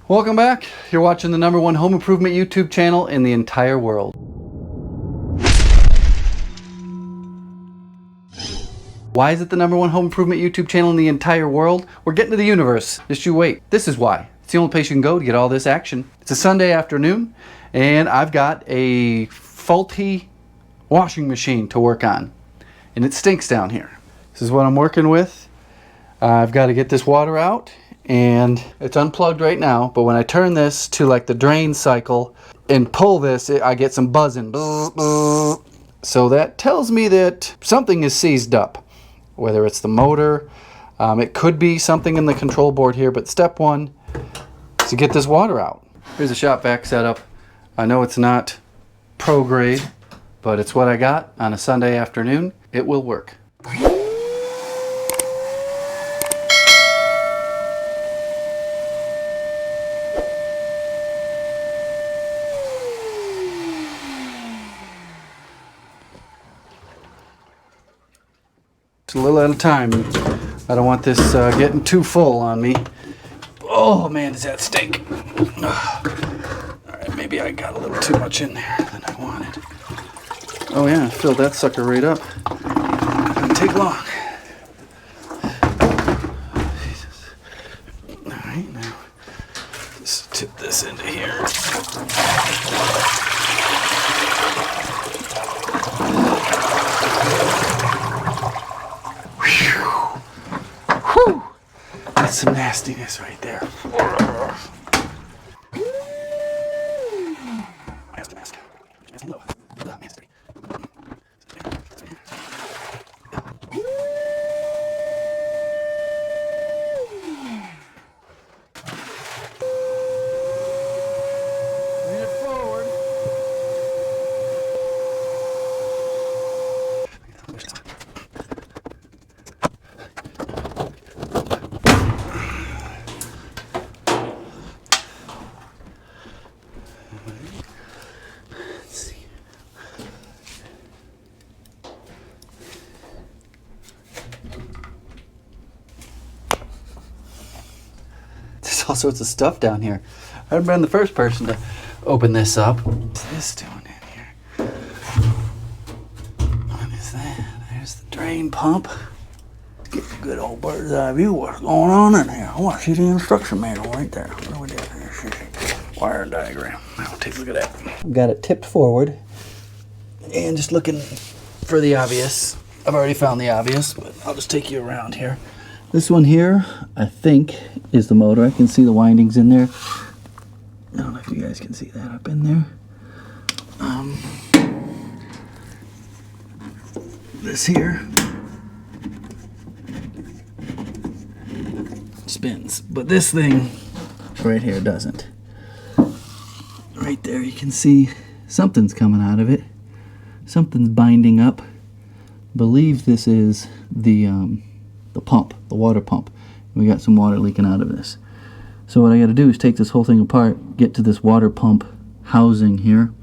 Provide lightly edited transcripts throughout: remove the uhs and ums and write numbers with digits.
Welcome back. You're watching the #1 home improvement YouTube channel in the entire world. Why is it the #1 home improvement YouTube channel in the entire world? We're getting to the universe. Just you wait. This is why. It's the only place you can go to get all this action. It's a Sunday afternoon, and I've got a faulty washing machine to work on. And it stinks down here. This is what I'm working with. I've got to get this water out, and it's unplugged right now, but when I turn this to like the drain cycle and pull this, I get some buzzing. So that tells me that something is seized up. Whether it's the motor, it could be something in the control board here, but step one is to get this water out. Here's a shop vac setup. I know it's not pro grade, but it's what I got on a Sunday afternoon. It will work. A little at a time. I don't want this getting too full on me. Oh man, does that stink. Alright, maybe I got a little too much in there than I wanted. Oh yeah, filled that sucker right up. Didn't take long. Alright, now just tip this into here. That's some nastiness right there. All sorts of stuff down here. I've been the first person to open this up. What's this doing in here? What is that? There's the drain pump. Get a good old bird's eye view of what's going on in here. I want to see the instruction manual right there. What do we do here? Wire diagram. I'll take a look at that. I've got it tipped forward and just looking for the obvious. I've already found the obvious, but I'll just take you around here. This one here, I think, is the motor. I can see the windings in there. I don't know if you guys can see that up in there. This here spins, but this thing right here doesn't. Right there you can see something's coming out of it. Something's binding up. I believe this is the pump, the water pump. We got some water leaking out of this. So what I got to do is take this whole thing apart, get to this water pump housing here,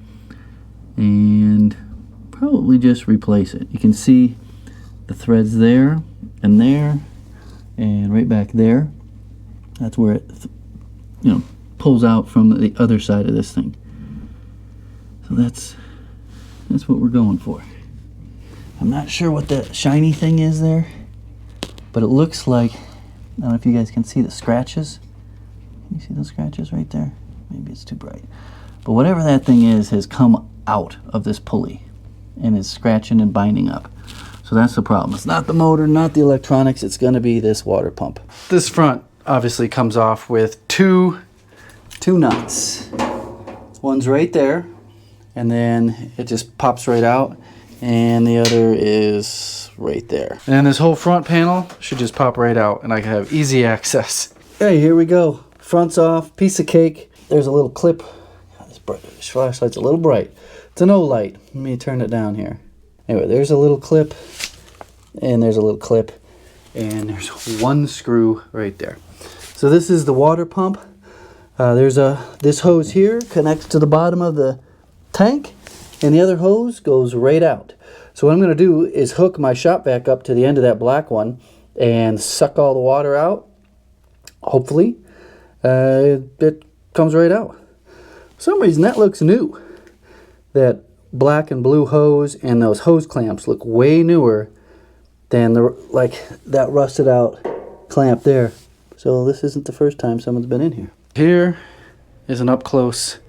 and probably just replace it. You can see the threads there, and right back there. That's where it, pulls out from the other side of this thing. So that's what we're going for. I'm not sure what that shiny thing is there, but it looks like, I don't know if you guys can see the scratches. Can you see those scratches right there? Maybe it's too bright. But whatever that thing is has come out of this pulley and is scratching and binding up. So that's the problem. It's not the motor, not the electronics. It's going to be this water pump. This front obviously comes off with two nuts. One's right there, and then it just pops right out. And the other is right there. And this whole front panel should just pop right out, and I can have easy access. Hey, here we go. Front's off, piece of cake. There's a little clip. God, this flashlight's a little bright. It's an O-light. Let me turn it down here. Anyway, there's a little clip, and there's a little clip, and there's one screw right there. So this is the water pump. This hose here connects to the bottom of the tank, and the other hose goes right out. So what I'm going to do is hook my shop vac up to the end of that black one and suck all the water out. Hopefully it comes right out. For some reason that looks new. That black and blue hose and those hose clamps look way newer than that rusted out clamp there. So this isn't the first time someone's been in here. Here is an up close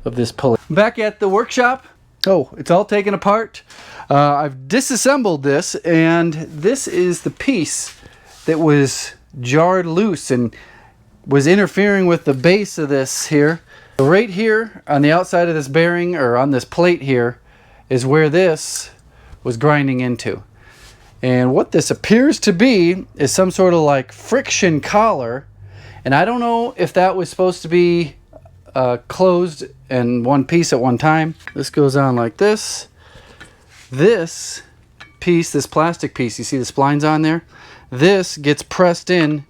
of this pulley. Back at the workshop. Oh, it's all taken apart. I've disassembled this, and this is the piece that was jarred loose and was interfering with the base of this here. Right here on the outside of this bearing, or on this plate here, is where this was grinding into. And what this appears to be is some sort of like friction collar. And I don't know if that was supposed to be closed in one piece at one time. This goes on like this. This piece, this plastic piece, you see the splines on there? This gets pressed in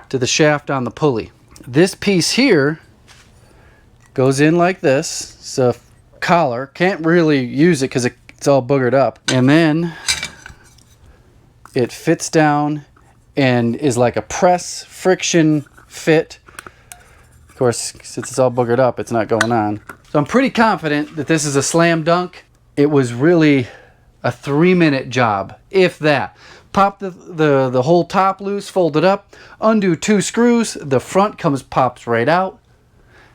to the shaft on the pulley. This piece here goes in like this. It's a collar. Can't really use it because it's all boogered up. And then it fits down and is like a press friction fit. Of course, since it's all boogered up, it's not going on. So I'm pretty confident that this is a slam dunk. It was really a 3-minute job, if that. Pop the whole top loose, fold it up, undo 2 screws, the front pops right out,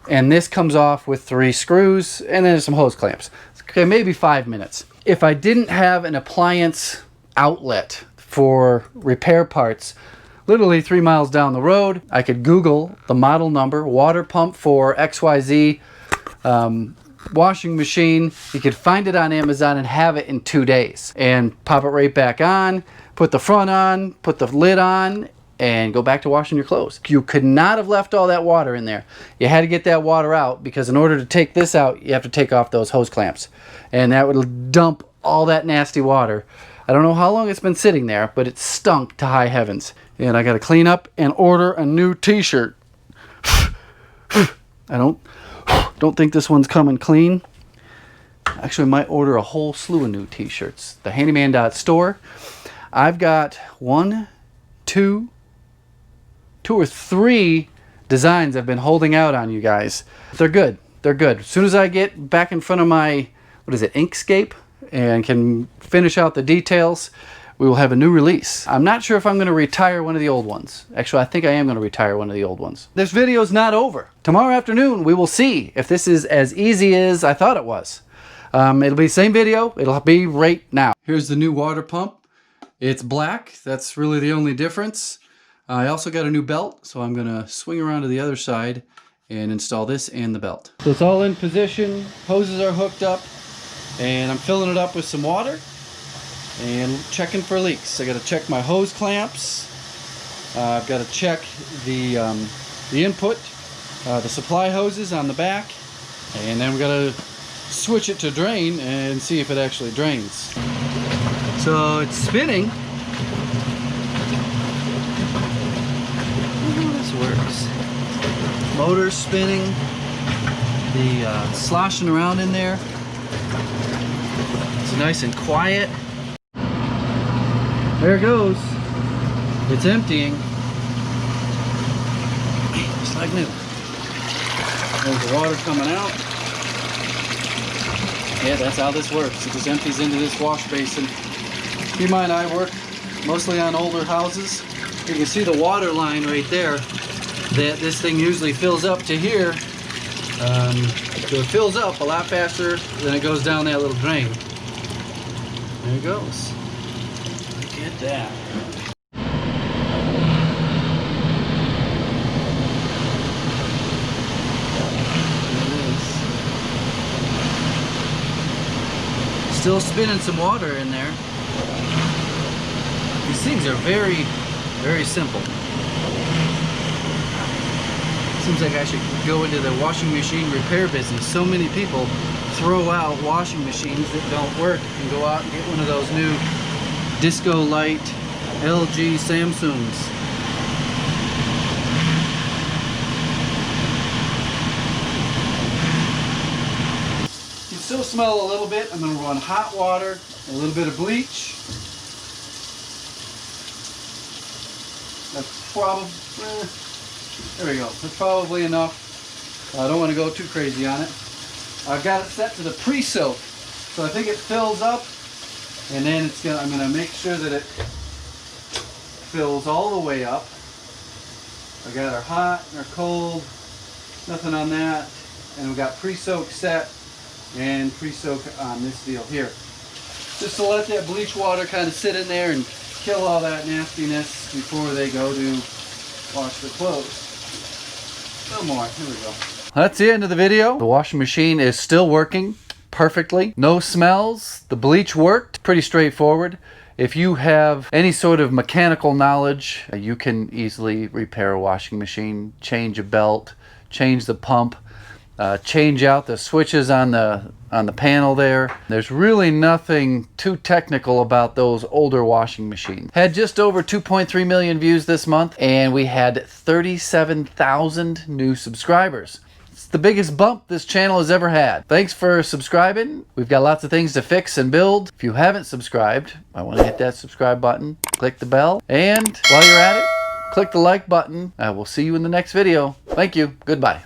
and this comes off with 3 screws, and then some hose clamps. Okay, maybe 5 minutes. If I didn't have an appliance outlet for repair parts, literally 3 miles down the road, I could Google the model number, water pump for XYZ, washing machine. You could find it on Amazon and have it in 2 days. And pop it right back on, put the front on, put the lid on, and go back to washing your clothes. You could not have left all that water in there. You had to get that water out, because in order to take this out, you have to take off those hose clamps. And that would dump all that nasty water. I don't know how long it's been sitting there, but it stunk to high heavens. And I got to clean up and order a new t-shirt. I don't think this one's coming clean. Actually, I might order a whole slew of new t-shirts. The handyman.store. I've got 1, 2 or 3 designs I've been holding out on you guys. They're good. They're good. As soon as I get back in front of my, what is it, Inkscape, and can finish out the details, we will have a new release. I'm not sure if I'm going to retire one of the old ones. Actually, I think I am going to retire one of the old ones. This video's not over. Tomorrow afternoon, we will see if this is as easy as I thought it was. It'll be the same video. It'll be right now. Here's the new water pump. It's black. That's really the only difference. I also got a new belt, so I'm going to swing around to the other side and install this and the belt. So it's all in position. Hoses are hooked up, and I'm filling it up with some water and checking for leaks. I got to check my hose clamps. I've got to check the input, the supply hoses on the back, and then we got to switch it to drain and see if it actually drains. So it's spinning. This works. Motor's spinning. The sloshing around in there. It's nice and quiet. There it goes. It's emptying. Just like new. There's the water coming out. Yeah, that's how this works. It just empties into this wash basin. Keep in mind, I work mostly on older houses. You can see the water line right there. That this thing usually fills up to here. So it fills up a lot faster than it goes down that little drain. There it goes. Look at that. Still spinning some water in there. These things are very, very simple. Seems like I should go into the washing machine repair business. So many people throw out washing machines that don't work and go out and get one of those new Disco Light LG Samsungs. You can still smell a little bit. I'm going to run hot water, a little bit of bleach. That's probably, there we go. That's probably enough I don't want to go too crazy on it. I've got it set to the pre-soak, so I think it fills up, and then I'm going to make sure that it fills all the way up. I got our hot and our cold, nothing on that, and we got pre-soak set and pre-soak on this deal here. Just to let that bleach water kind of sit in there and kill all that nastiness before they go to wash the clothes. No more. Here we go. That's the end of the video. The washing machine is still working perfectly. No smells. The bleach worked. Pretty straightforward. If you have any sort of mechanical knowledge, you can easily repair a washing machine, change a belt, change the pump, change out the switches on the panel there. There's really nothing too technical about those older washing machines. Had just over 2.3 million views this month, and we had 37,000 new subscribers. It's the biggest bump this channel has ever had. Thanks for subscribing. We've got lots of things to fix and build. If you haven't subscribed, I want to hit that subscribe button, click the bell, and while you're at it, click the like button. I will see you in the next video. Thank you. Goodbye.